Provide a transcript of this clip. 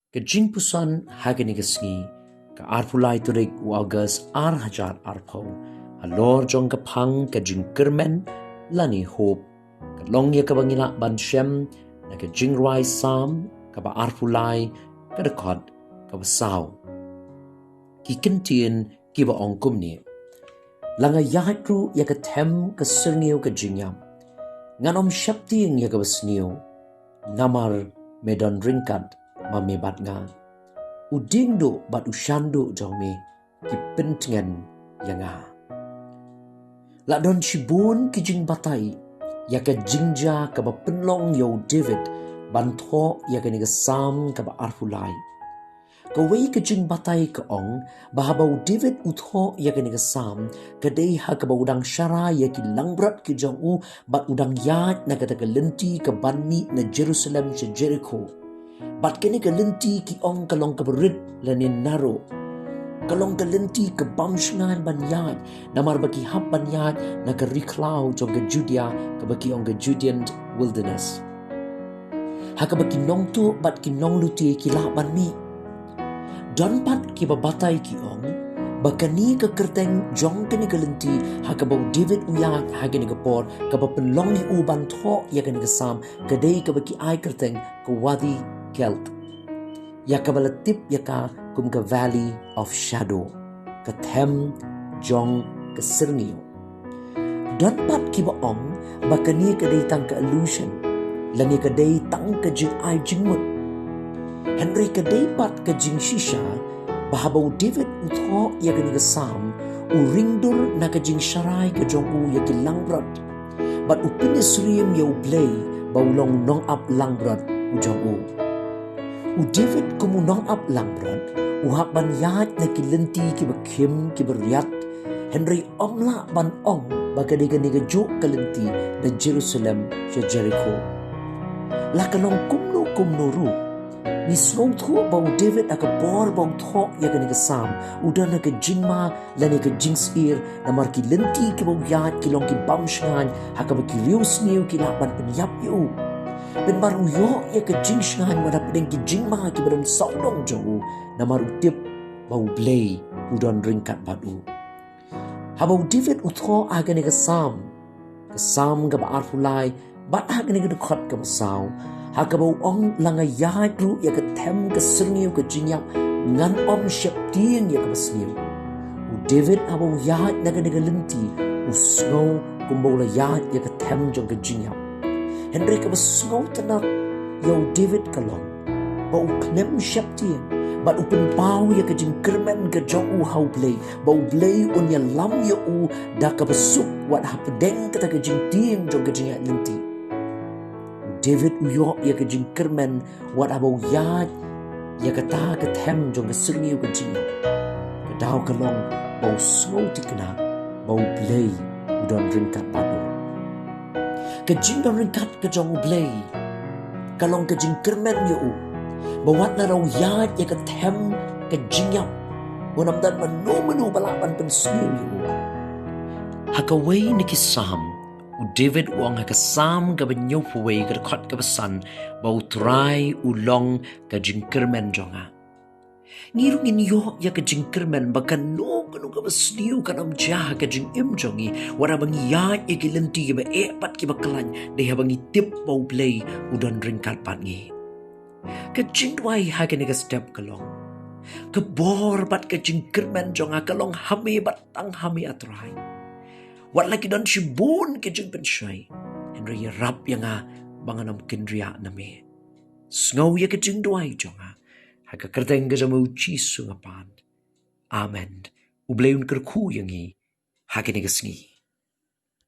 Ke jingpuson hagani ke sngi, ke arpulai turik u August hajar arpau, alor jong ke pang ke jingkermen lani hope, ke long ya ke bangina ban shem, na ke jingruai sam, ke ba arpulai, ke dekot, ke besau. Ki Ktien ki ba ongkum ni. Langa yahatru ya ke tem ke serniu ke jingyam. Nganom syapting ya ke besniu, namar medan ringkat mamebat nga. Udingdo bat ushando jome ki pentingan yang nga. Lakdon shibun ki jing batai ya ke jingja ke ba penlong yo David banto ya ke sam ke ba arfulai. Kawai ke jing batai ke ong bahabau David utho ya ke sam ke dei ha ke ba udang syara ya ki langbrat ki jong u bat udang yat na kata ke lenti ke banmi na Jerusalem se Jericho. Bat kini ke lenti ki ong kalong ke berit lanin naro. Kalong ke lenti ke bamsngan banyat namar bagi hab banyat na ke riklau jong ke Judea ke bagi ong ke Judean wilderness. Ha ke bagi nong tu bat ki nong luti ki la banmi. Dan pat ki babatai ki ong bakani ke kerteng jong kini ke lenti ha ke bau David uyat ha kini ke por ke bapenlong ni uban tho ya kini ke sam ke dei ke bagi ai kerteng ke wadi Kelt. Ya ke balatip ya ka kum ke valley of shadow ke them jong ke sernio. Dan pat ki ba ong bakani ke dei tang ke illusion langi ke dei tang ke jing ai jingmut. Henry ke dei pat ke jing shisha bahabau David utho ya ke ni ke sam u ringdur na ke jing sharai ke jong u ya ke langbrat. Bat u pinisrim ya U Blei baulong nong up langbrat u jong u. U David kumu nong up langbrat u hak ban yat na ki lenti ki bakim ki beriat. Henry omla ban ong baka dega ni ke juk ke lenti na Jerusalem se Jericho. La kalong kumno ru ni snow thu bau David aka bor bau tho ya ke ni ke sam udan na ke jingma la ni ke jingsir na mar ki lenti ki bau yat ki long ki bamshan haka ba ki rius niu ki la ban penyap yu. Ben baru yo ya ke jingshan wada pedeng ki jingma ki badan saudong jauh na mar utip bau Blei udan ringkat batu. Habau David utho aga ni ke sam ke ba arfulai bat aga ni ke dekot ke besau. Haka bau ong langa yahat ru ya ke tem ke serniu ke jinyap ngan om syap tiang ya ke besniu. U David abau yahat naga naga lenti u snow kumbau la yahat ya ke tem jong ke jinyap. Henry ke besnow tenak ya U David kalong bau klem syap tiang bat u penpau ya ke jing kermen ke jong u hau Blei bau Blei un ya lam ya u da ke besuk wat hapedeng kata ke jing tiang jong ke jinyap lenti. David uyok ya ke jing kermen wat abau yat ya ke ta ke tem jong ke serniu ke jinyap. Ke dau kalong bau snow tikena bau Blei udon ringkat padu. Ke jing don ringkat ke jong U Blei kalong ke jing kermen ya u bawat na raw yat ya ke tem ke jinyap unam dan menu balapan pensniu ya u. Hakaway ni kisam U David uang haka sam ka banyo puway ka dekot ka basan bau try ulong ka jingkermen jonga. Ngirungin yo ya ka jingkermen baka no kanu ka basniu ka nam jah ka jing im jongi wara bang yat ya ki lenti ka ba pat ki bakalan deha bangi tip bau Blei udan ringkat pat ngi. Ka jingway haka ni ka step kalong. Ka bor bat ka jingkermen jonga kalong hami bat tang hami atray. Wat lagi don shibun ke jing pensyai. Henry ya rap yang banganam kendria name. Snow ya ke jing duai jonga. Haka kerteng ke jamu cisu ngapan. Amen. U Blei un kerku yangi. Haka ni kesngi.